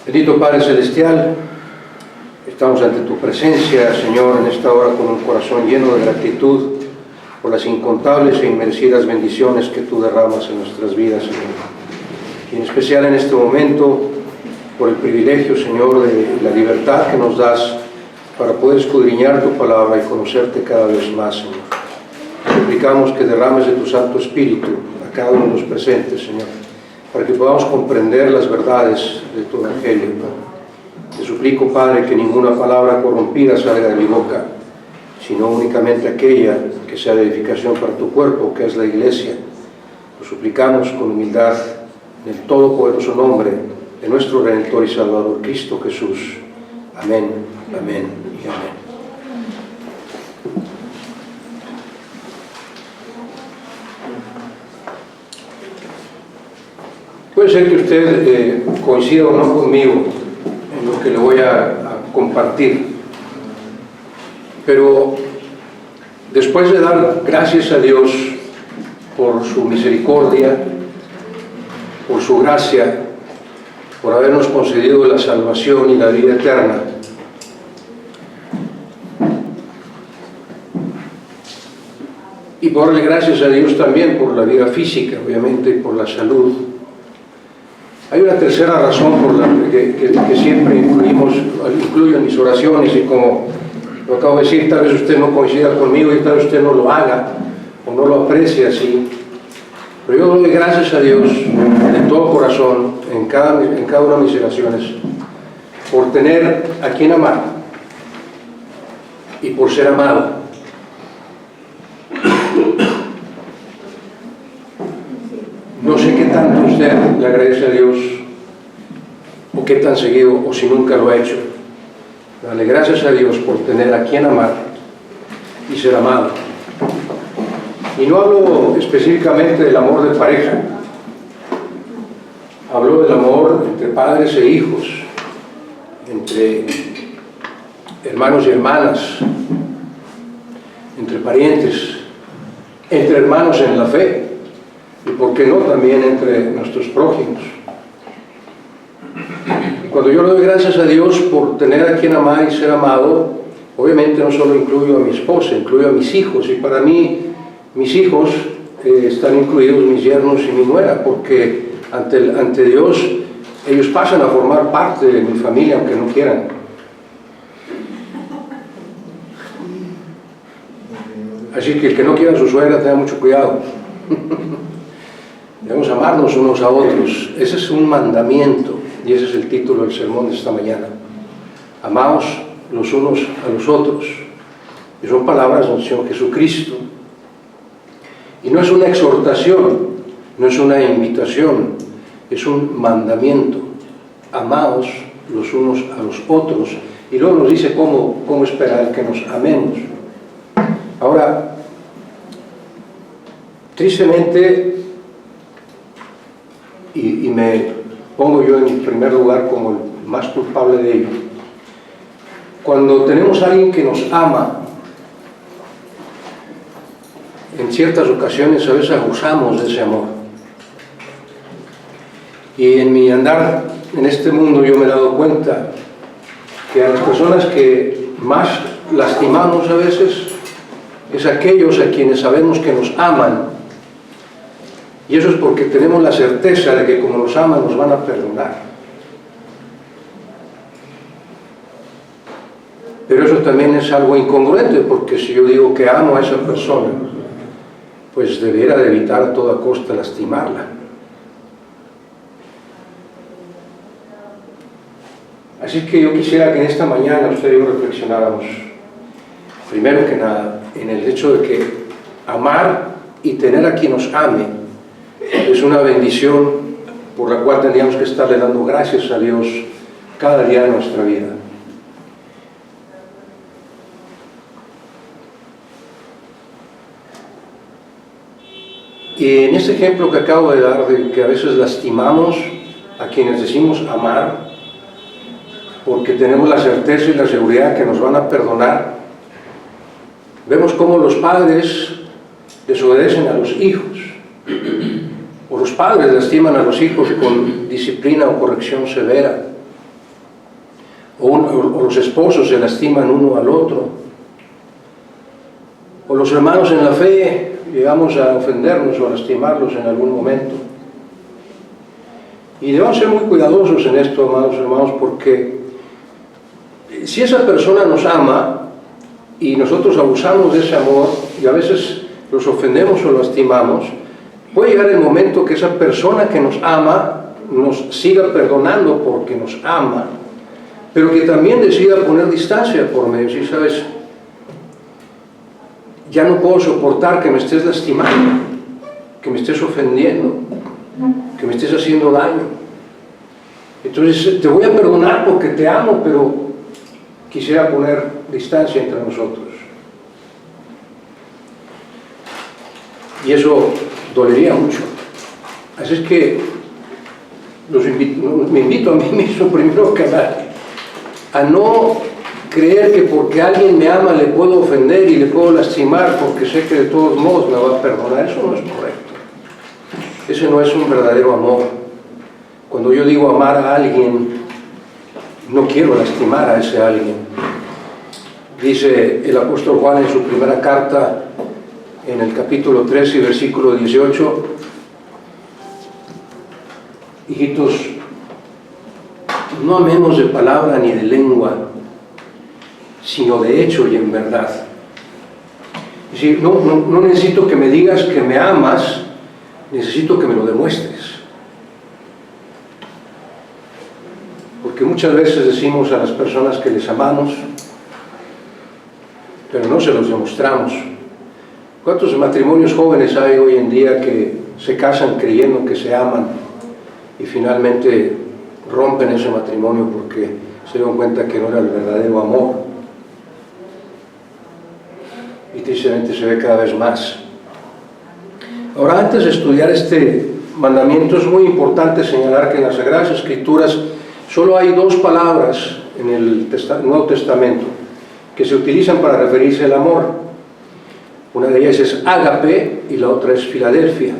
Bendito Padre Celestial, estamos ante tu presencia, Señor, en esta hora con un corazón lleno de gratitud por las incontables e inmerecidas bendiciones que tú derramas en nuestras vidas, Señor. Y en especial en este momento, por el privilegio, Señor, de la libertad que nos das para poder escudriñar tu palabra y conocerte cada vez más, Señor. Suplicamos que derrames de tu Santo Espíritu a cada uno de los presentes, Señor, para que podamos comprender las verdades de tu Evangelio. Te suplico, Padre, que ninguna palabra corrompida salga de mi boca, sino únicamente aquella que sea de edificación para tu cuerpo, que es la Iglesia. Lo suplicamos con humildad en el todopoderoso nombre de nuestro Redentor y Salvador, Cristo Jesús. Amén, amén y amén. Puede ser que usted coincida o no conmigo en lo que le voy a compartir, pero después de dar gracias a Dios por su misericordia, por su gracia, por habernos concedido la salvación y la vida eterna, y por darle gracias a Dios también por la vida física, obviamente, y por la salud, hay una tercera razón por la que siempre incluyo en mis oraciones, y como lo acabo de decir, tal vez usted no coincida conmigo y tal vez usted no lo haga o no lo aprecie así, pero yo doy gracias a Dios de todo corazón en cada una de mis oraciones por tener a quien amar y por ser amado. No sé qué tanto usted le agradece a Dios, o qué tan seguido, o si nunca lo ha hecho. Dale gracias a Dios por tener a quien amar y ser amado. Y no hablo específicamente del amor de pareja. Hablo del amor entre padres e hijos, entre hermanos y hermanas, entre parientes, entre hermanos en la fe. Y por qué no también entre nuestros prójimos. Y cuando yo le doy gracias a Dios por tener a quien amar y ser amado, obviamente no solo incluyo a mi esposa, incluyo a mis hijos. Y para mí, mis hijos están incluidos mis yernos y mi nuera, porque ante Dios ellos pasan a formar parte de mi familia, aunque no quieran. Así que el que no quiera a su suegra, tenga mucho cuidado. Debemos amarnos unos a otros. Ese es un mandamiento, y ese es el título del sermón de esta mañana. Amaos los unos a los otros. Y son palabras del Señor Jesucristo. Y no es una exhortación, no es una invitación, es un mandamiento. Amaos los unos a los otros. Y luego nos dice cómo esperar que nos amemos. Ahora, tristemente, y me pongo yo en primer lugar como el más culpable de ello, cuando tenemos a alguien que nos ama, en ciertas ocasiones a veces abusamos de ese amor. Y en mi andar en este mundo yo me he dado cuenta que a las personas que más lastimamos a veces es aquellos a quienes sabemos que nos aman. Y eso es porque tenemos la certeza de que como nos aman nos van a perdonar. Pero eso también es algo incongruente, porque si yo digo que amo a esa persona, pues debiera de evitar a toda costa lastimarla. Así que yo quisiera que en esta mañana usted y yo reflexionáramos, primero que nada, en el hecho de que amar y tener a quien nos ame es una bendición por la cual tendríamos que estarle dando gracias a Dios cada día de nuestra vida. Y en este ejemplo que acabo de dar, de que a veces lastimamos a quienes decimos amar, porque tenemos la certeza y la seguridad que nos van a perdonar, vemos cómo los padres desobedecen a los hijos. O los padres lastiman a los hijos con disciplina o corrección severa. o los esposos se lastiman uno al otro, o los hermanos en la fe llegamos a ofendernos o a lastimarlos en algún momento. Y debemos ser muy cuidadosos en esto, amados hermanos, porque si esa persona nos ama y nosotros abusamos de ese amor y a veces los ofendemos o lastimamos, puede llegar el momento que esa persona que nos ama nos siga perdonando porque nos ama, pero que también decida poner distancia por medio. Si sabes, ya no puedo soportar que me estés lastimando, que me estés ofendiendo, que me estés haciendo daño. Entonces te voy a perdonar porque te amo, pero quisiera poner distancia entre nosotros. Y eso dolería mucho. Así es que me invito a mí mismo primero que nadie a no creer que porque alguien me ama le puedo ofender y le puedo lastimar porque sé que de todos modos me va a perdonar. Eso no es correcto. Ese no es un verdadero amor. Cuando yo digo amar a alguien, no quiero lastimar a ese alguien. Dice el apóstol Juan en su primera carta, en el capítulo 13 y versículo 18, hijitos, no amemos de palabra ni de lengua, sino de hecho y en verdad. Es decir, no necesito que me digas que me amas, necesito que me lo demuestres. Porque muchas veces decimos a las personas que les amamos, pero no se los demostramos. ¿Cuántos matrimonios jóvenes hay hoy en día que se casan creyendo que se aman y finalmente rompen ese matrimonio porque se dieron cuenta que no era el verdadero amor? Y tristemente se ve cada vez más. Ahora, antes de estudiar este mandamiento, es muy importante señalar que en las Sagradas Escrituras solo hay dos palabras en el Nuevo Testamento que se utilizan para referirse al amor. Una de ellas es ágape y la otra es Filadelfia.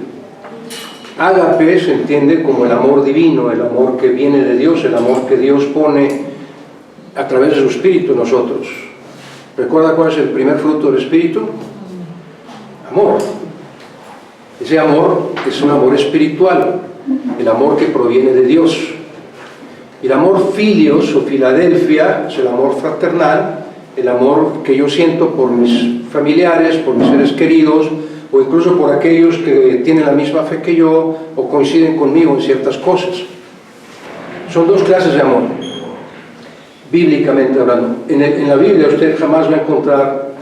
Ágape se entiende como el amor divino, el amor que viene de Dios, el amor que Dios pone a través de su Espíritu en nosotros. ¿Recuerda cuál es el primer fruto del Espíritu? Amor. Ese amor es un amor espiritual, el amor que proviene de Dios. Y el amor filios o Filadelfia es el amor fraternal, el amor que yo siento por mis familiares, por mis seres queridos, o incluso por aquellos que tienen la misma fe que yo o coinciden conmigo en ciertas cosas. Son dos clases de amor, bíblicamente hablando. En la Biblia usted jamás va a encontrar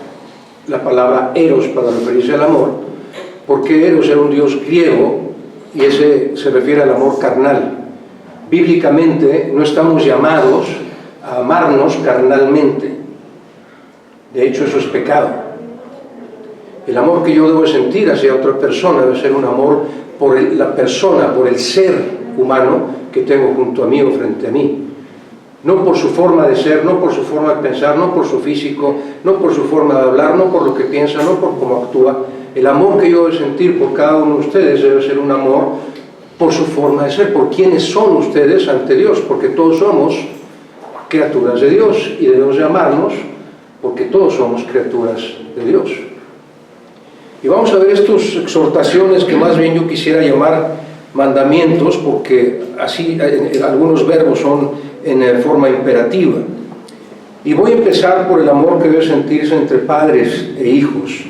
la palabra eros para referirse al amor, porque eros era un dios griego y ese se refiere al amor carnal. Bíblicamente no estamos llamados a amarnos carnalmente. De hecho, eso es pecado. El amor que yo debo sentir hacia otra persona debe ser un amor por la persona, por el ser humano que tengo junto a mí o frente a mí. No por su forma de ser, no por su forma de pensar, no por su físico, no por su forma de hablar, no por lo que piensa, no por cómo actúa. El amor que yo debo sentir por cada uno de ustedes debe ser un amor por su forma de ser, por quiénes son ustedes ante Dios, porque todos somos criaturas de Dios y debemos de amarnos porque todos somos criaturas de Dios. Y vamos a ver estas exhortaciones que más bien yo quisiera llamar mandamientos, porque así algunos verbos son en forma imperativa. Y voy a empezar por el amor que debe sentirse entre padres e hijos.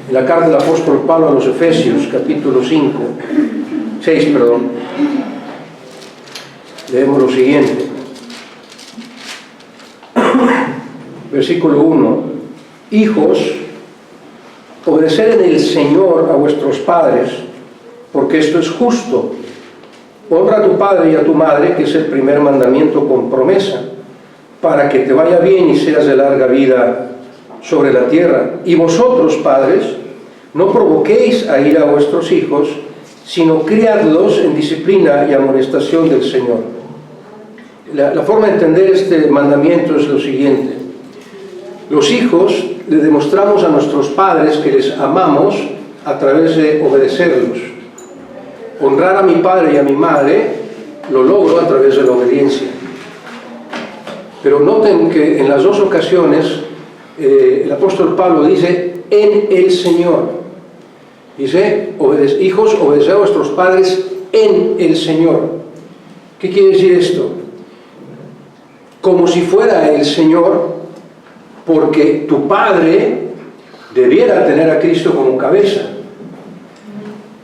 En la carta del apóstol Pablo a los Efesios, capítulo 6, leemos lo siguiente. Versículo 1. Hijos, obedeced en el Señor a vuestros padres, porque esto es justo. Honra a tu padre y a tu madre, que es el primer mandamiento con promesa, para que te vaya bien y seas de larga vida sobre la tierra. Y vosotros, padres, no provoquéis a ira a vuestros hijos, sino criadlos en disciplina y amonestación del Señor. La forma de entender este mandamiento es lo siguiente. Los hijos le demostramos a nuestros padres que les amamos a través de obedecerlos. Honrar a mi padre y a mi madre lo logro a través de la obediencia. Pero noten que en las dos ocasiones el apóstol Pablo dice, en el Señor. Dice, hijos, obedeced a vuestros padres en el Señor. ¿Qué quiere decir esto? Como si fuera el Señor, porque tu padre debiera tener a Cristo como cabeza.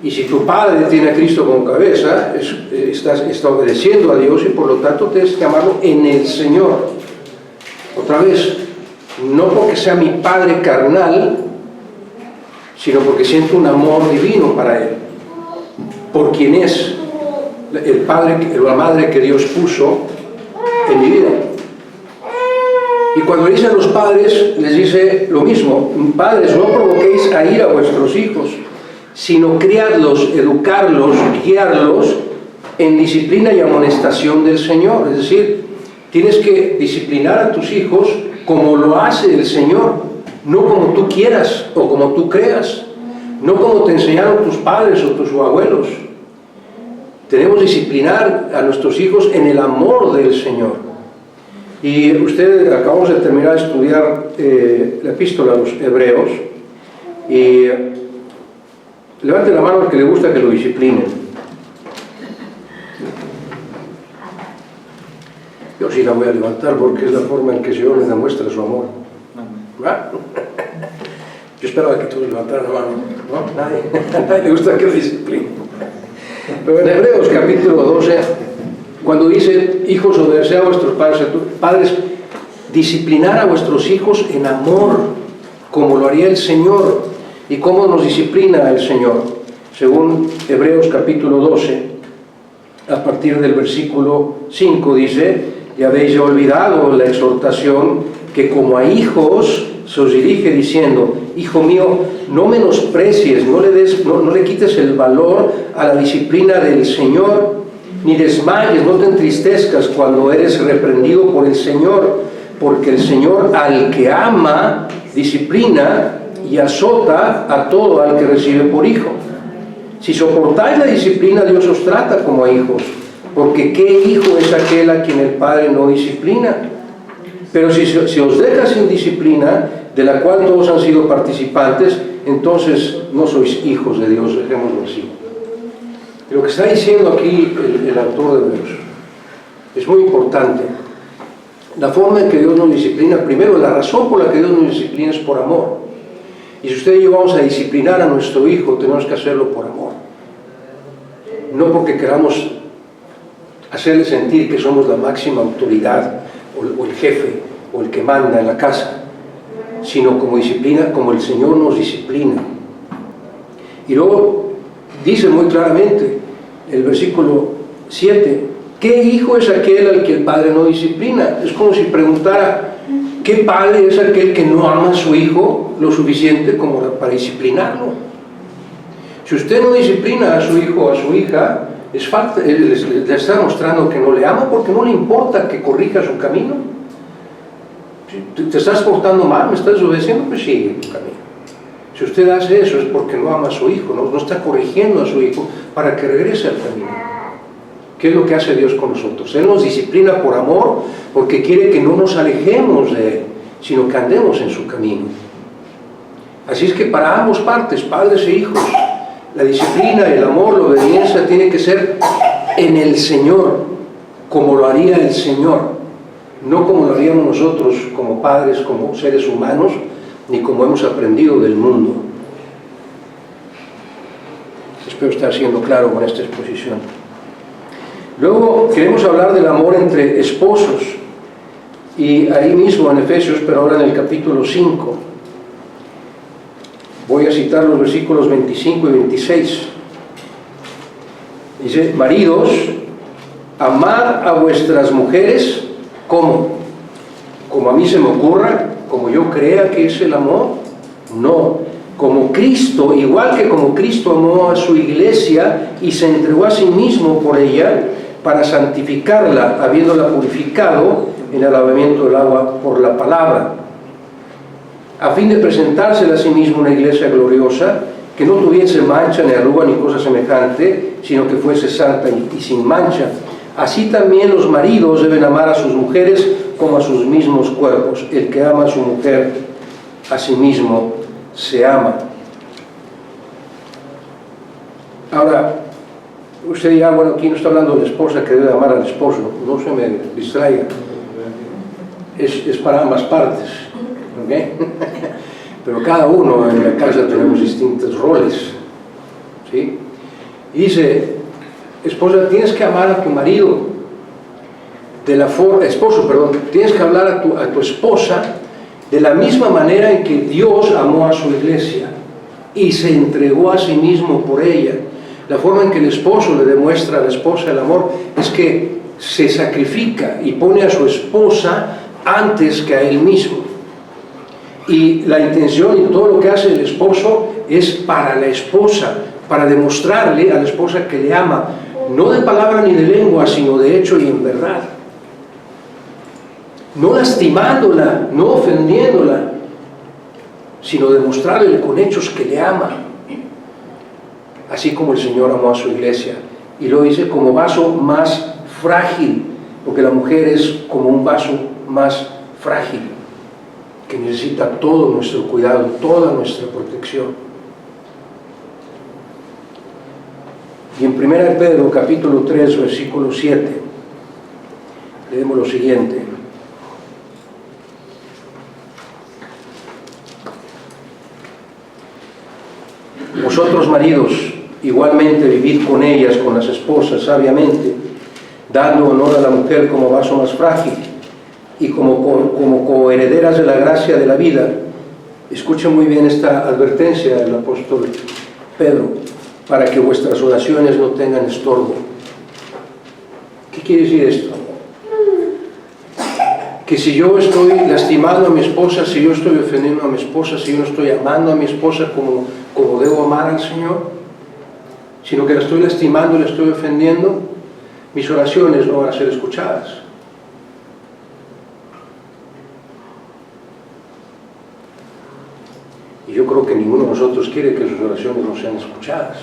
Y si tu padre tiene a Cristo como cabeza, está obedeciendo a Dios y por lo tanto tienes que llamarlo en el Señor. Otra vez, no porque sea mi padre carnal, sino porque siento un amor divino para él, por quien es el padre o la madre que Dios puso en mi vida. Y cuando dice a los padres, les dice lo mismo: padres, no provoquéis a ira a vuestros hijos, sino criadlos, educarlos, guiarlos en disciplina y amonestación del Señor. Es decir, tienes que disciplinar a tus hijos como lo hace el Señor, no como tú quieras o como tú creas, no como te enseñaron tus padres o tus abuelos. Tenemos que disciplinar a nuestros hijos en el amor del Señor. Y ustedes, acabamos de terminar de estudiar la epístola a los Hebreos, y levante la mano al que le gusta que lo disciplinen. Yo sí la voy a levantar porque es la forma en que el Señor le demuestra su amor. ¿Va? Yo esperaba que todos levantaran la mano, ¿no? A nadie le gusta que lo disciplinen. Pero en Hebreos capítulo 12, cuando dice, hijos, obedeced a vuestros padres, disciplinar a vuestros hijos en amor, como lo haría el Señor. ¿Y cómo nos disciplina el Señor? Según Hebreos capítulo 12, a partir del versículo 5 dice, y habéis ya olvidado la exhortación que como a hijos se os dirige diciendo, hijo mío, no menosprecies, no le quites el valor a la disciplina del Señor, ni desmayes, no te entristezcas cuando eres reprendido por el Señor, porque el Señor al que ama, disciplina y azota a todo al que recibe por hijo. Si soportáis la disciplina, Dios os trata como a hijos, porque ¿qué hijo es aquel a quien el Padre no disciplina? Pero si os deja sin disciplina, de la cual todos han sido participantes, entonces no sois hijos de Dios, dejémoslo así. Y lo que está diciendo aquí el autor de Hebreos es muy importante. La forma en que Dios nos disciplina, primero, la razón por la que Dios nos disciplina es por amor. Y si usted y yo vamos a disciplinar a nuestro hijo, tenemos que hacerlo por amor. No porque queramos hacerle sentir que somos la máxima autoridad, o el jefe, o el que manda en la casa, sino como disciplina, como el Señor nos disciplina. Y luego dice muy claramente el versículo 7, ¿qué hijo es aquel al que el padre no disciplina? Es como si preguntara, ¿qué padre es aquel que no ama a su hijo lo suficiente como para disciplinarlo? Si usted no disciplina a su hijo o a su hija, le está mostrando que no le ama, porque no le importa que corrija su camino. Si te estás portando mal, me estás desobedeciendo, pues sigue tu camino. Si usted hace eso es porque no ama a su hijo, no está corrigiendo a su hijo para que regrese al camino. ¿Qué es lo que hace Dios con nosotros? Él nos disciplina por amor, porque quiere que no nos alejemos de Él, sino que andemos en su camino. Así es que para ambos partes, padres e hijos, la disciplina, el amor, la obediencia tiene que ser en el Señor, como lo haría el Señor, no como lo haríamos nosotros como padres, como seres humanos, ni como hemos aprendido del mundo. Espero estar siendo claro con esta exposición. Luego queremos hablar del amor entre esposos, y ahí mismo en Efesios, pero ahora en el capítulo 5. Voy a citar los versículos 25 y 26. Dice, maridos, amad a vuestras mujeres, ¿cómo? Como a mí se me ocurra, como yo crea que es el amor. No, como Cristo, igual que como Cristo amó a su iglesia y se entregó a sí mismo por ella, para santificarla, habiéndola purificado en el lavamiento del agua por la palabra, a fin de presentársela a sí mismo una iglesia gloriosa, que no tuviese mancha, ni arruga, ni cosa semejante, sino que fuese santa y sin mancha. Así también los maridos deben amar a sus mujeres como a sus mismos cuerpos. El que ama a su mujer, a sí mismo se ama. Ahora, usted dirá, bueno, aquí no está hablando de la esposa que debe amar al esposo, no se me distraiga. Es para ambas partes, ¿okay? Pero cada uno en la casa tenemos distintos roles, ¿sí? Y dice, esposa, tienes que amar a tu marido de la forma, esposo, perdón, tienes que hablar a tu esposa de la misma manera en que Dios amó a su iglesia y se entregó a sí mismo por ella. La forma en que el esposo le demuestra a la esposa el amor es que se sacrifica y pone a su esposa antes que a él mismo. Y la intención y todo lo que hace el esposo es para la esposa, para demostrarle a la esposa que le ama, no de palabra ni de lengua, sino de hecho y en verdad. No lastimándola, no ofendiéndola, sino demostrarle con hechos que le ama, así como el Señor amó a su iglesia. Y lo dice como vaso más frágil, porque la mujer es como un vaso más frágil, que necesita todo nuestro cuidado, toda nuestra protección. Y en 1 Pedro capítulo 3, versículo 7, leemos lo siguiente. Vosotros, maridos, igualmente vivid con ellas, con las esposas, sabiamente, dando honor a la mujer como vaso más frágil y como coherederas de la gracia de la vida. Escuchen muy bien esta advertencia del apóstol Pedro, para que vuestras oraciones no tengan estorbo. ¿Qué quiere decir esto? Que si yo estoy lastimando a mi esposa, si yo estoy ofendiendo a mi esposa, si yo no estoy amando a mi esposa como debo amar al Señor, sino que la estoy lastimando y la estoy ofendiendo, mis oraciones no van a ser escuchadas. Y yo creo que ninguno de nosotros quiere que sus oraciones no sean escuchadas.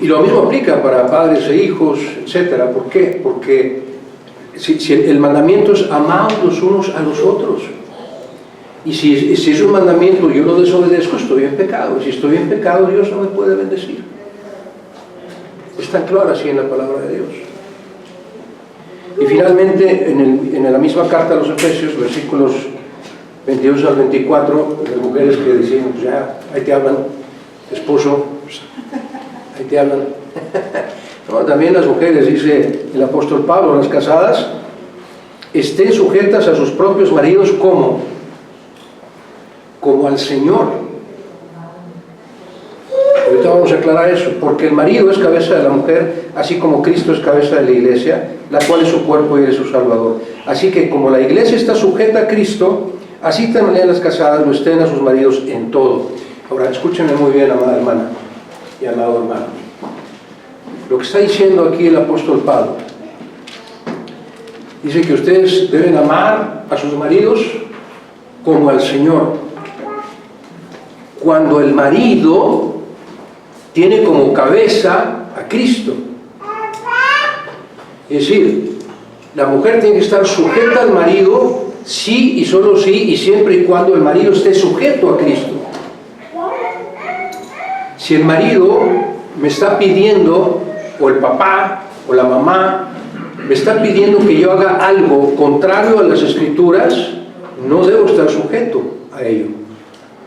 Y lo mismo aplica para padres e hijos, etc. ¿Por qué? Porque si el mandamiento es amar los unos a los otros. Y si es un mandamiento y yo lo desobedezco, estoy en pecado. Si estoy en pecado, Dios no me puede bendecir. Es tan claro así en la palabra de Dios. Y finalmente, en la misma carta a los Efesios, versículos 22 al 24, las mujeres que decían, pues ya, ahí te hablan, esposo, ahí te hablan. No, también las mujeres, dice el apóstol Pablo, las casadas, estén sujetas a sus propios maridos como al Señor. Ahorita vamos a aclarar eso, porque el marido es cabeza de la mujer, así como Cristo es cabeza de la iglesia, la cual es su cuerpo y es su Salvador. Así que como la iglesia está sujeta a Cristo, así también las casadas lo estén a sus maridos en todo. Ahora, escúchenme muy bien, amada hermana y amado hermano. Lo que está diciendo aquí el apóstol Pablo, dice que ustedes deben amar a sus maridos como al Señor. Cuando el marido tiene como cabeza a Cristo. Es decir, la mujer tiene que estar sujeta al marido, sí y solo sí, y siempre y cuando el marido esté sujeto a Cristo. Si el marido me está pidiendo, o el papá, o la mamá, me está pidiendo que yo haga algo contrario a las Escrituras, no debo estar sujeto a ello.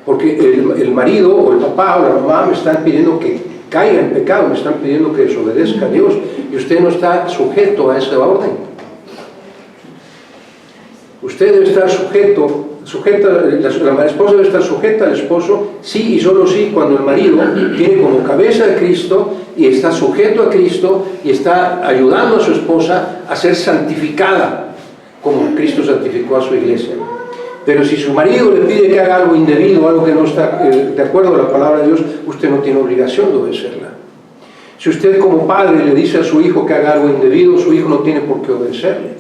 Porque el marido, o el papá, o la mamá me están pidiendo que caiga en pecado, me están pidiendo que desobedezca a Dios, y usted no está sujeto a esa orden. Usted debe estar la esposa debe estar sujeta al esposo, sí y solo sí, cuando el marido tiene como cabeza a Cristo y está sujeto a Cristo y está ayudando a su esposa a ser santificada, como Cristo santificó a su iglesia. Pero si su marido le pide que haga algo indebido, algo que no está de acuerdo a la palabra de Dios, usted no tiene obligación de obedecerla. Si usted como padre le dice a su hijo que haga algo indebido, su hijo no tiene por qué obedecerle.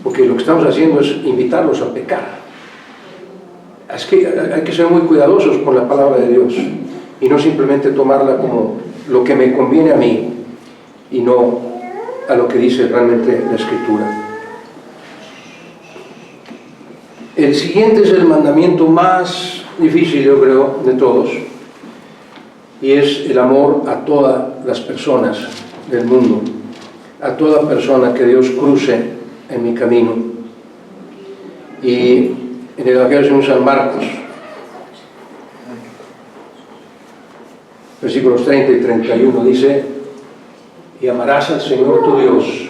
Porque lo que estamos haciendo es invitarlos a pecar. Es que hay que ser muy cuidadosos con la palabra de Dios y no simplemente tomarla como lo que me conviene a mí y no a lo que dice realmente la Escritura. El siguiente es el mandamiento más difícil, yo creo, de todos, y es el amor a todas las personas del mundo, a toda persona que Dios cruce en mi camino. Y en el Evangelio de San Marcos, versículos 30 y 31, dice: y amarás al Señor tu Dios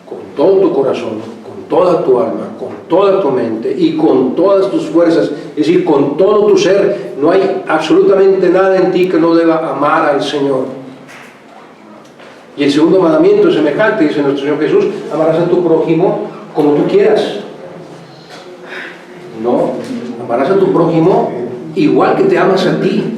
con todo tu corazón, con toda tu alma, con toda tu mente y con todas tus fuerzas, es decir, con todo tu ser. No hay absolutamente nada en ti que no deba amar al Señor. Y el segundo mandamiento es semejante, dice nuestro Señor Jesús: amarás a tu prójimo como tú quieras. No, amarás a tu prójimo igual que te amas a ti.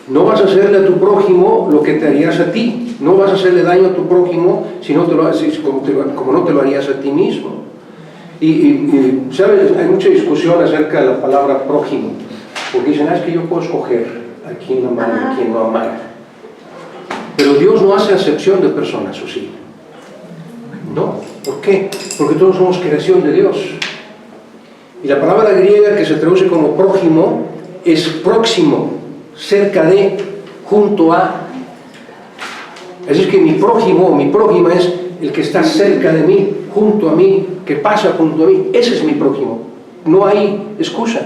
No vas a hacerle a tu prójimo lo que te harías a ti. No vas a hacerle daño a tu prójimo si no te lo haces, como no te lo harías a ti mismo. Y ¿sabes? Hay mucha discusión acerca de la palabra prójimo, porque dicen: es que yo puedo escoger a quién amar y a quién no amar. Pero Dios no hace acepción de personas, ¿o sí? No. ¿Por qué? Porque todos somos creación de Dios. Y la palabra griega que se traduce como prójimo es próximo, cerca de, junto a. Así es que mi prójimo o mi prójima es el que está cerca de mí, junto a mí, que pasa junto a mí. Ese es mi prójimo. No hay excusa.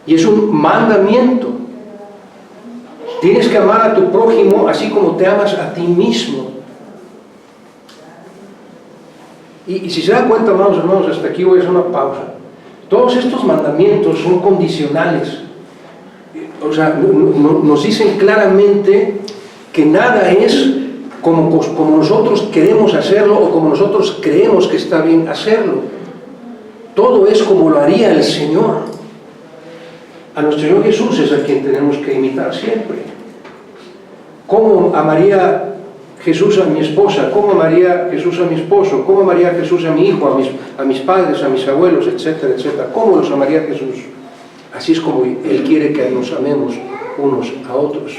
Y es un mandamiento. Tienes que amar a tu prójimo así como te amas a ti mismo. Y si se dan cuenta, amados hermanos, hasta aquí voy a hacer una pausa. Todos estos mandamientos son condicionales. O sea, nos dicen claramente que nada es como nosotros queremos hacerlo o como nosotros creemos que está bien hacerlo. Todo es como lo haría el Señor. A nuestro Señor Jesús es a quien tenemos que imitar siempre. ¿Cómo amaría Jesús a mi esposa? ¿Cómo amaría Jesús a mi esposo? ¿Cómo amaría Jesús a mi hijo, a mis padres, a mis abuelos, etcétera, etcétera? ¿Cómo los amaría Jesús? Así es como Él quiere que nos amemos unos a otros.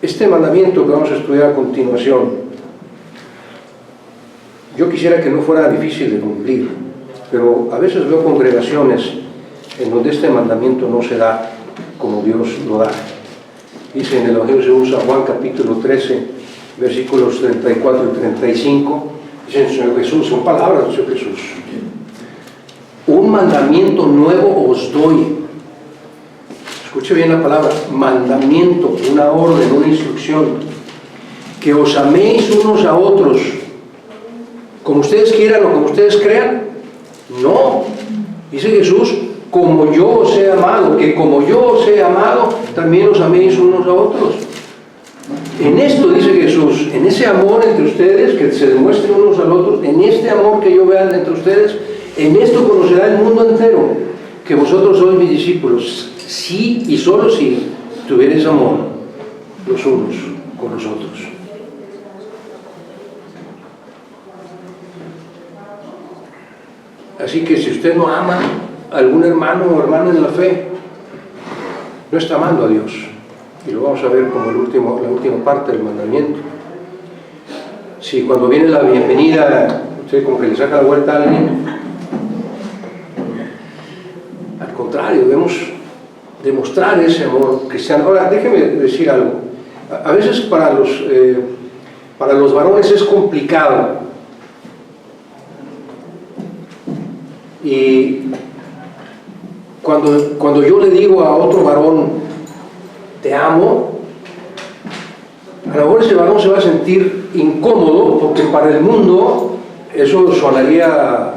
Este mandamiento que vamos a estudiar a continuación, yo quisiera que no fuera difícil de cumplir, pero a veces veo congregaciones en donde este mandamiento no se da como Dios lo da. Dice en el Evangelio según San Juan, capítulo 13, versículos 34 y 35, dice el Señor Jesús, son palabras del Señor Jesús: un mandamiento nuevo os doy. Escuche bien la palabra, mandamiento, una orden, una instrucción: que os améis unos a otros, como ustedes quieran o como ustedes crean. No, dice Jesús, como yo os he amado, que como yo os he amado, también os améis unos a otros. En esto, dice Jesús, en ese amor entre ustedes, que se demuestren unos al otros, en este amor que yo vea entre ustedes, en esto conocerá el mundo entero, que vosotros sois mis discípulos, si y solo si tuviereis amor los unos con los otros. Así que si usted no ama a algún hermano o hermana en la fe, no está amando a Dios. Y lo vamos a ver como la última parte del mandamiento. Si cuando viene la bienvenida, usted como que le saca la vuelta a alguien, al contrario, debemos demostrar ese amor cristiano. Ahora, déjeme decir algo. A veces para los varones es complicado. Y cuando yo le digo a otro varón, te amo, a lo mejor ese varón se va a sentir incómodo, porque para el mundo eso sonaría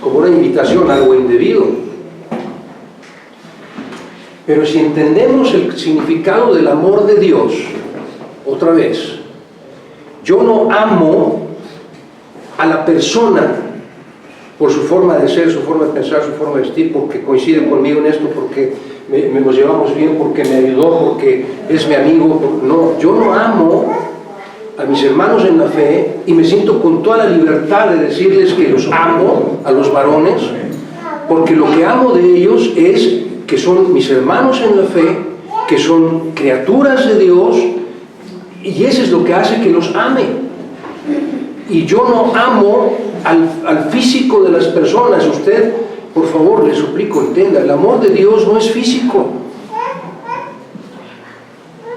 como una invitación a algo indebido. Pero si entendemos el significado del amor de Dios, otra vez, yo no amo a la persona por su forma de ser, su forma de pensar, su forma de vestir, porque coincide conmigo en esto, porque nos llevamos bien, porque me ayudó, porque es mi amigo. No, yo no amo a mis hermanos en la fe y me siento con toda la libertad de decirles que los amo a los varones, porque lo que amo de ellos es que son mis hermanos en la fe, que son criaturas de Dios, y eso es lo que hace que los ame. Y yo no amo al físico de las personas. Usted, por favor, le suplico, entienda, el amor de Dios no es físico.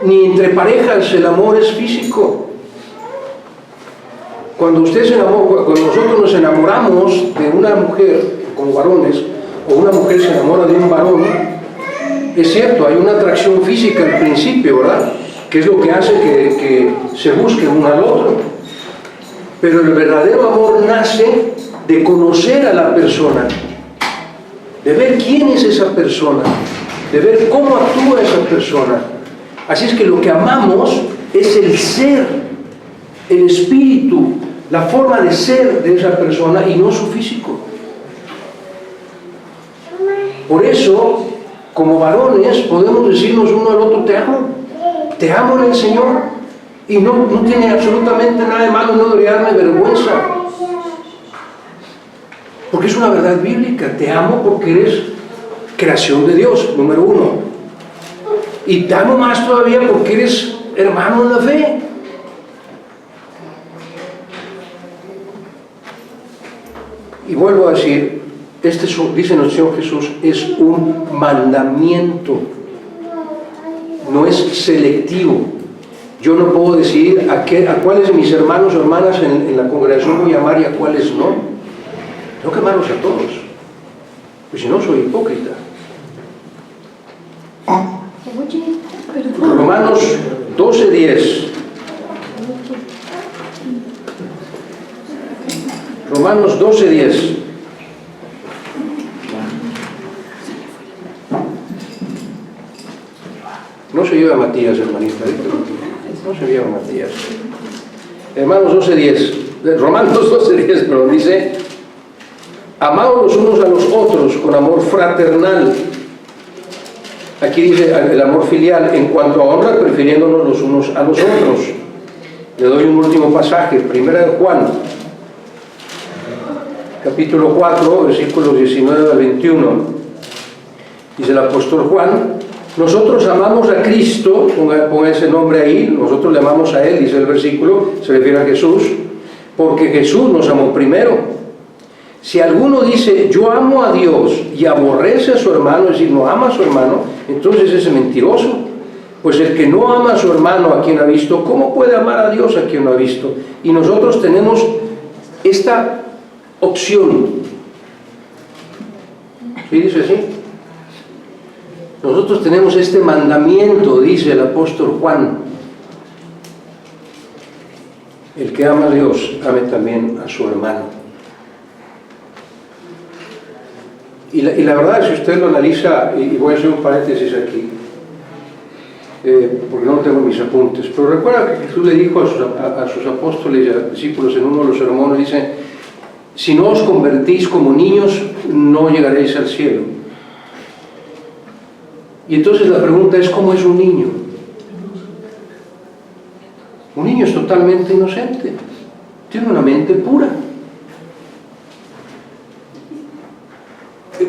Ni entre parejas el amor es físico. Cuando nosotros nos enamoramos de una mujer, como varones, o una mujer se enamora de un varón, es cierto, hay una atracción física al principio, ¿verdad? Que es lo que hace que se busque uno al otro. Pero el verdadero amor nace de conocer a la persona, de ver quién es esa persona, de ver cómo actúa esa persona. Así es que lo que amamos es el ser, el espíritu, la forma de ser de esa persona y no su físico. Por eso, como varones, podemos decirnos uno al otro, te amo en el Señor. Y no tiene absolutamente nada de malo, no debería darme vergüenza. Porque es una verdad bíblica, te amo porque eres creación de Dios, número uno. Y te amo más todavía porque eres hermano en la fe. Y vuelvo a decir, dice nuestro Señor Jesús, es un mandamiento, no es selectivo. Yo no puedo decidir a cuáles de mis hermanos o hermanas en la congregación voy a amar y a cuáles no. Tengo que amarlos a todos, pues si no soy hipócrita. Romanos 12:10. Romanos 12:10. No se lleva Matías, hermanita. No se lleva Matías. Romanos 12:10, pero dice: amaos los unos a los otros con amor fraternal. Aquí dice el amor filial, en cuanto a honra, prefiriéndonos los unos a los otros. Le doy un último pasaje, 1 de Juan, capítulo 4, versículos 19 al 21. Dice el apóstol Juan: nosotros amamos a Cristo, ponga ese nombre ahí, nosotros le amamos a Él, dice el versículo, se refiere a Jesús, porque Jesús nos amó primero. Si alguno dice, yo amo a Dios y aborrece a su hermano, es decir, no ama a su hermano, entonces es mentiroso. Pues el que no ama a su hermano a quien ha visto, ¿cómo puede amar a Dios a quien no ha visto? Y nosotros tenemos esta opción. ¿Sí dice así? Nosotros tenemos este mandamiento, dice el apóstol Juan: el que ama a Dios, ame también a su hermano. Y la verdad, si usted lo analiza, y voy a hacer un paréntesis aquí, porque no tengo mis apuntes, pero recuerda que Jesús le dijo a sus apóstoles y a discípulos en uno de los sermones, dice: si no os convertís como niños, no llegaréis al cielo. Y entonces la pregunta es, ¿cómo es un niño? Un niño es totalmente inocente, tiene una mente pura.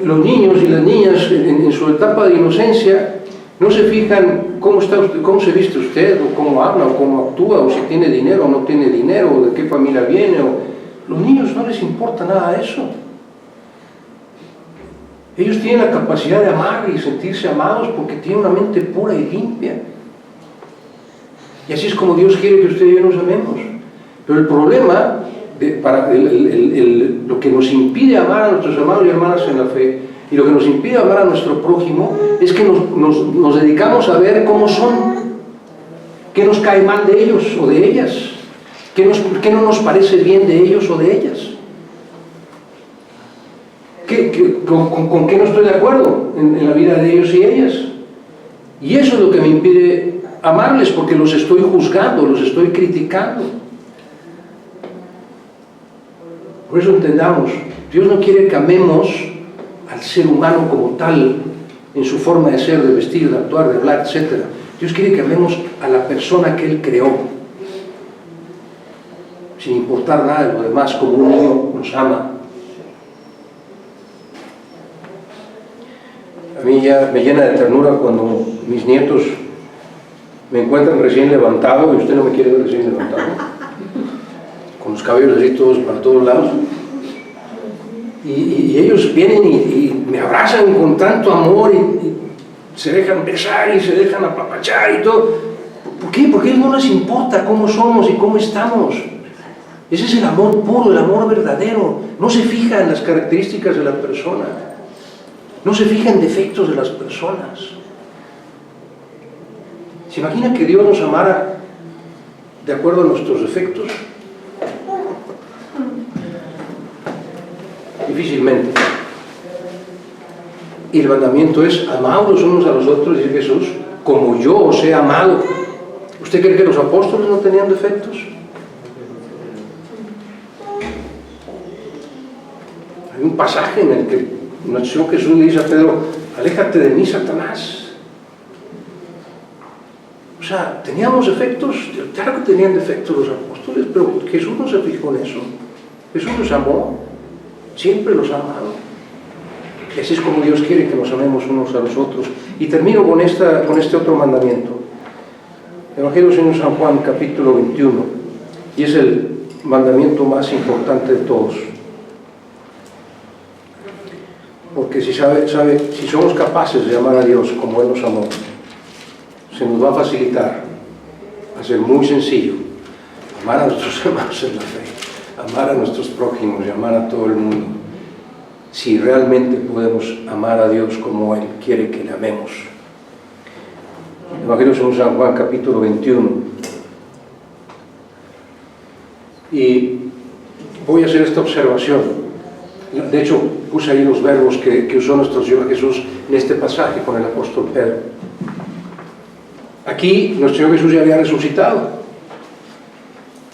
Los niños y las niñas en su etapa de inocencia no se fijan cómo está usted, cómo se viste usted, o cómo habla, o cómo actúa, o si tiene dinero o no tiene dinero, o de qué familia viene. Los niños no les importa nada de eso. Ellos tienen la capacidad de amar y sentirse amados porque tienen una mente pura y limpia. Y así es como Dios quiere que usted y yo nos amemos. Pero el problema, lo que nos impide amar a nuestros hermanos y hermanas en la fe, y lo que nos impide amar a nuestro prójimo, es que nos dedicamos a ver cómo son, qué nos cae mal de ellos o de ellas, qué no nos parece bien de ellos o de ellas. ¿Con qué no estoy de acuerdo en la vida de ellos y ellas? Y eso es lo que me impide amarles, porque los estoy juzgando, los estoy criticando. Por eso entendamos, Dios no quiere que amemos al ser humano como tal, en su forma de ser, de vestir, de actuar, de hablar, etc. Dios quiere que amemos a la persona que Él creó, sin importar nada de lo demás, como un niño nos ama. A mí ya me llena de ternura cuando mis nietos me encuentran recién levantado y usted no me quiere ver recién levantado, con los cabellos así todos para todos lados. Y ellos vienen y me abrazan con tanto amor y se dejan besar y se dejan apapachar y todo. ¿Por qué? Porque a ellos no les importa cómo somos y cómo estamos. Ese es el amor puro, el amor verdadero. No se fija en las características de la persona. No se fija en defectos de las personas. ¿Se imagina que Dios nos amara de acuerdo a nuestros defectos? Difícilmente. Y el mandamiento es: amaos los unos a los otros, dice Jesús, como yo os he amado. ¿Usted cree que los apóstoles no tenían defectos? Hay un pasaje en el que nuestro Señor Jesús le dice a Pedro: aléjate de mí, Satanás. O sea, ¿teníamos defectos? Claro que tenían defectos los apóstoles, pero Jesús no se fijó en eso. Jesús los amó, siempre los ha amado. Y así es como Dios quiere que nos amemos unos a los otros. Y termino con este otro mandamiento. Evangelio según San Juan, capítulo 21, y es el mandamiento más importante de todos. Porque si somos capaces de amar a Dios como Él nos amó, se nos va a facilitar, va a ser muy sencillo, amar a nuestros hermanos en la fe, amar a nuestros prójimos y amar a todo el mundo, si realmente podemos amar a Dios como Él quiere que le amemos. Evangelio según San Juan, capítulo 21. Y voy a hacer esta observación. De hecho, puse ahí los verbos que usó nuestro Señor Jesús en este pasaje con el apóstol Pedro. Aquí nuestro Señor Jesús ya había resucitado.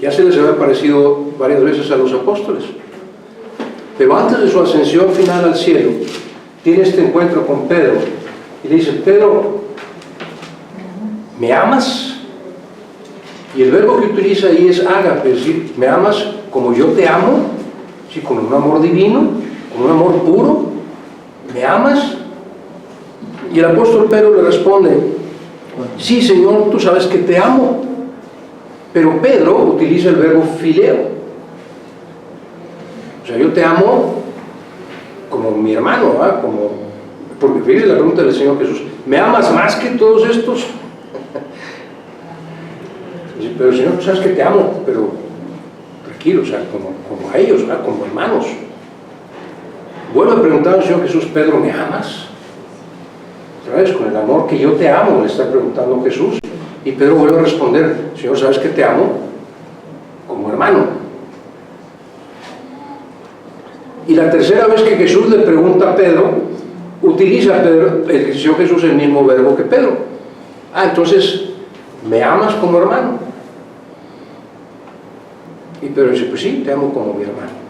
Ya se les había aparecido varias veces a los apóstoles. Pero antes de su ascensión final al cielo, tiene este encuentro con Pedro y le dice: Pedro, ¿me amas? Y el verbo que utiliza ahí es ágape, es decir, ¿me amas como yo te amo? ¿Sí? Con un amor divino, con un amor puro. ¿Me amas? Y el apóstol Pedro le responde: sí, Señor, tú sabes que te amo. Pero Pedro utiliza el verbo fileo. O sea, yo te amo como mi hermano, ¿verdad? Porque fíjese la pregunta del Señor Jesús: ¿me amas más que todos estos? Pero Señor, tú sabes que te amo, pero tranquilo, o sea, como a ellos, ¿verdad? Como hermanos. Vuelvo a preguntar al Señor Jesús: Pedro, ¿me amas? ¿Sabes? Con el amor que yo te amo, le está preguntando Jesús. Y Pedro vuelve a responder: Señor, ¿sabes que te amo? Como hermano. Y la tercera vez que Jesús le pregunta a Pedro, utiliza el Señor Jesús el mismo verbo que Pedro. Entonces, ¿me amas como hermano? Y Pedro dice: pues sí, te amo como mi hermano.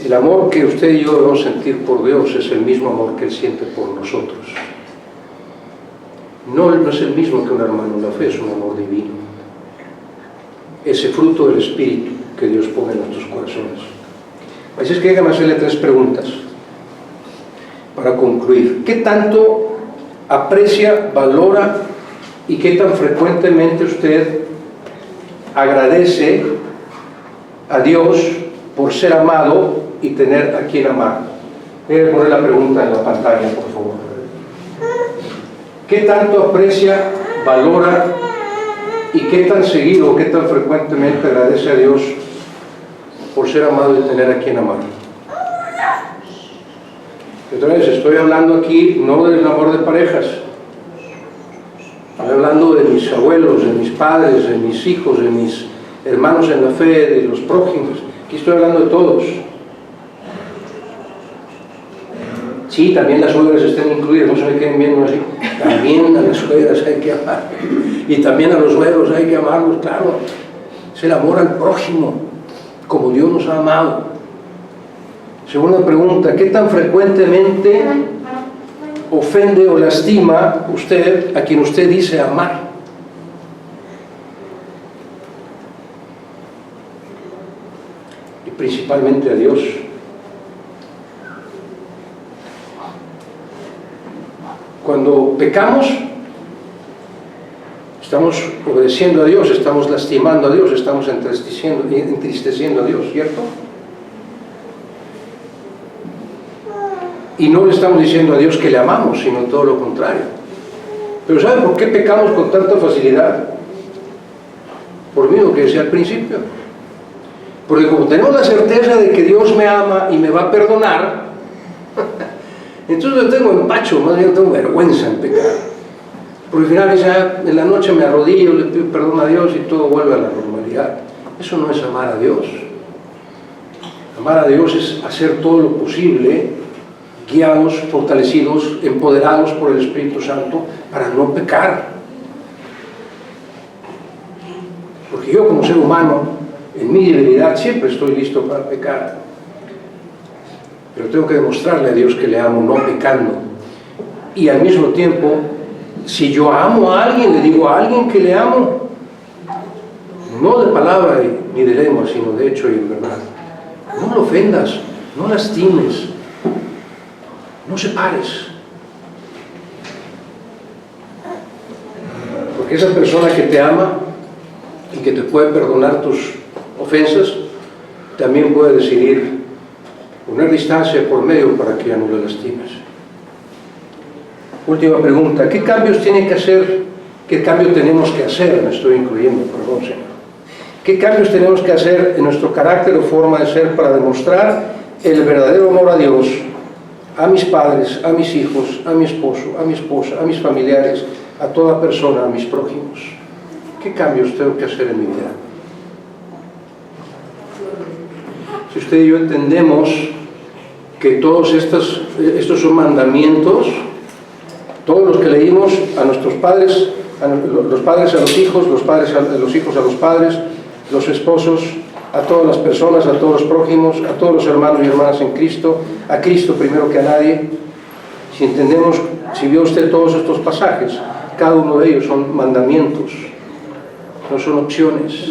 El amor que usted y yo debemos sentir por Dios es el mismo amor que Él siente por nosotros. No es el mismo que un hermano, la fe es un amor divino. Ese fruto del Espíritu que Dios pone en nuestros corazones. Así es que déjame hacerle 3 preguntas para concluir. ¿Qué tanto aprecia, valora y qué tan frecuentemente usted agradece a Dios por ser amado y tener a quien amar? Debe poner la pregunta en la pantalla, por favor. ¿Qué tanto aprecia, valora y qué tan seguido, qué tan frecuentemente agradece a Dios por ser amado y tener a quien amar? Otra vez, estoy hablando aquí no del amor de parejas, estoy hablando de mis abuelos, de mis padres, de mis hijos, de mis hermanos en la fe, de los prójimos. Aquí estoy hablando de todos. Sí, también las suegras estén incluidas, no se me queden viendo así. También a las suegras hay que amar. Y también a los suegros hay que amarlos, claro. Es el amor al prójimo, como Dios nos ha amado. Segunda pregunta: ¿qué tan frecuentemente ofende o lastima usted a quien usted dice amar? Y principalmente a Dios. Cuando pecamos, estamos obedeciendo a Dios, estamos lastimando a Dios, estamos entristeciendo a Dios, ¿cierto? Y no le estamos diciendo a Dios que le amamos, sino todo lo contrario. Pero ¿sabe por qué pecamos con tanta facilidad? Por lo mismo que decía al principio. Porque como tenemos la certeza de que Dios me ama y me va a perdonar, entonces yo tengo empacho, más bien tengo vergüenza en pecar. Porque al final ya en la noche me arrodillo, le pido perdón a Dios y todo vuelve a la normalidad. Eso no es amar a Dios. Amar a Dios es hacer todo lo posible, guiados, fortalecidos, empoderados por el Espíritu Santo, para no pecar. Porque yo como ser humano, en mi debilidad, siempre estoy listo para pecar. Pero tengo que demostrarle a Dios que le amo, no pecando. Y al mismo tiempo, si yo amo a alguien, le digo a alguien que le amo, no de palabra ni de lengua, sino de hecho y en verdad. No lo ofendas, no lastimes, no separes. Porque esa persona que te ama y que te puede perdonar tus ofensas, también puede decidir poner distancia por medio para que ya no le lastimes. Última pregunta, ¿qué cambios tiene que hacer? ¿Qué cambio tenemos que hacer? Me estoy incluyendo, perdón, Señor. ¿Qué cambios tenemos que hacer en nuestro carácter o forma de ser para demostrar el verdadero amor a Dios, a mis padres, a mis hijos, a mi esposo, a mi esposa, a mis familiares, a toda persona, a mis prójimos? ¿Qué cambios tengo que hacer en mi vida? Si usted y yo entendemos que todos estos son mandamientos, todos los que leímos, a nuestros padres, los padres a los hijos, los padres a los hijos a los padres, los esposos, a todas las personas, a todos los prójimos, a todos los hermanos y hermanas en Cristo, a Cristo primero que a nadie. Si entendemos, si vio usted todos estos pasajes, cada uno de ellos son mandamientos, no son opciones.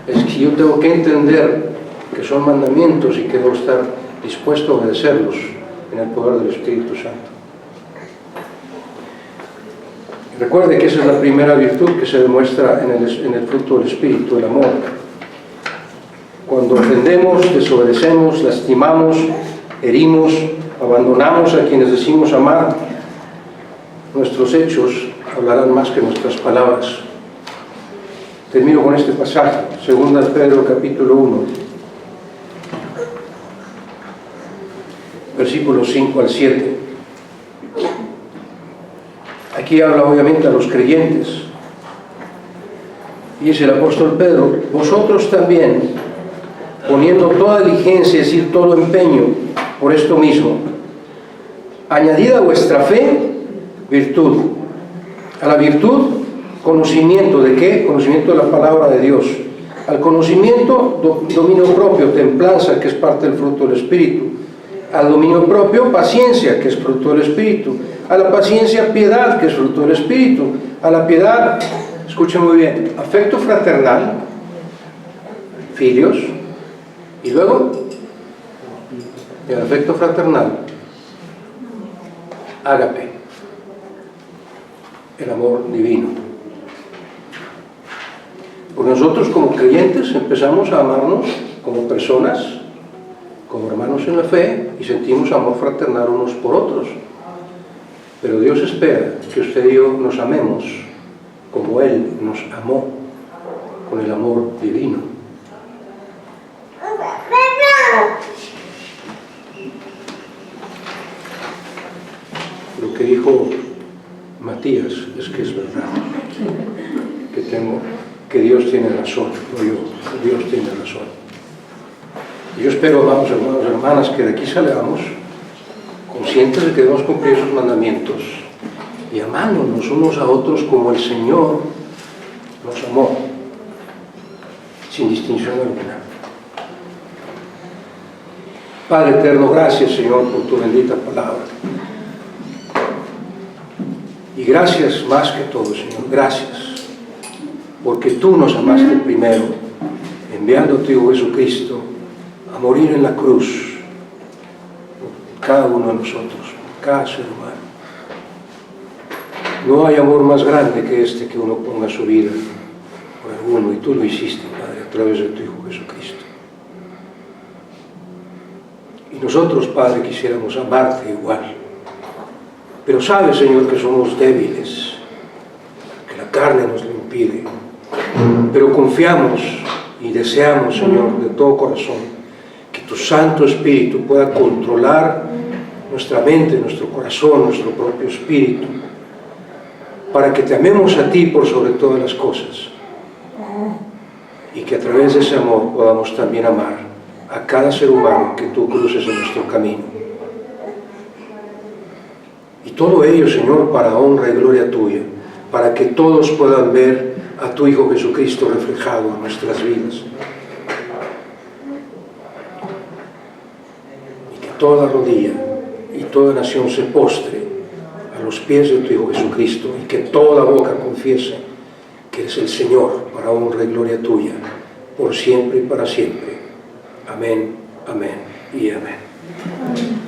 Es que yo tengo que entender que son mandamientos y que debo estar dispuesto a obedecerlos en el poder del Espíritu Santo. Recuerde que esa es la primera virtud que se demuestra en el fruto del Espíritu, el amor. Cuando ofendemos, desobedecemos, lastimamos, herimos, abandonamos a quienes decimos amar, nuestros hechos hablarán más que nuestras palabras. Termino con este pasaje, 2 Pedro capítulo 1, versículos 5 al 7. Aquí habla obviamente a los creyentes. Y dice el apóstol Pedro, vosotros también, poniendo toda diligencia, es decir, todo empeño, por esto mismo, añadid a vuestra fe virtud, a la virtud conocimiento. ¿De qué? Conocimiento de la palabra de Dios. Al conocimiento, dominio propio, templanza, que es parte del fruto del Espíritu. Al dominio propio, paciencia, que es fruto del Espíritu. A la paciencia, piedad, que es fruto del Espíritu. A la piedad, escuchen muy bien, afecto fraternal, filios, y luego, el afecto fraternal, ágape, el amor divino. Porque nosotros como creyentes empezamos a amarnos como personas, como hermanos en la fe, y sentimos amor fraternal unos por otros. Pero Dios espera que usted y yo nos amemos como Él nos amó, con el amor divino. Lo que dijo Matías es que es verdad, que Dios tiene razón, no yo, Dios tiene razón. Y yo espero, vamos, hermanos y hermanas, que de aquí salgamos conscientes de que debemos cumplir esos mandamientos y amándonos unos a otros como el Señor nos amó, sin distinción alguna. Padre eterno, gracias, Señor, por tu bendita palabra. Y gracias más que todo, Señor, gracias, porque tú nos amaste primero, enviando a tu Hijo Jesucristo a morir en la cruz por cada uno de nosotros, por cada ser humano. No hay amor más grande que este, que uno ponga su vida por alguno, y tú lo hiciste, Padre, a través de tu Hijo Jesucristo. Y nosotros, Padre, quisiéramos amarte igual. Pero sabes, Señor, que somos débiles, que la carne nos lo impide. Pero confiamos y deseamos, Señor, de todo corazón, que tu Santo Espíritu pueda controlar nuestra mente, nuestro corazón, nuestro propio espíritu, para que te amemos a ti por sobre todas las cosas, y que a través de ese amor podamos también amar a cada ser humano que tú cruces en nuestro camino. Y todo ello, Señor, para honra y gloria tuya, para que todos puedan ver a tu Hijo Jesucristo reflejado en nuestras vidas. Y que toda rodilla y toda nación se postre a los pies de tu Hijo Jesucristo, y que toda boca confiese que eres el Señor, para honra y gloria tuya, por siempre y para siempre. Amén, amén y amén.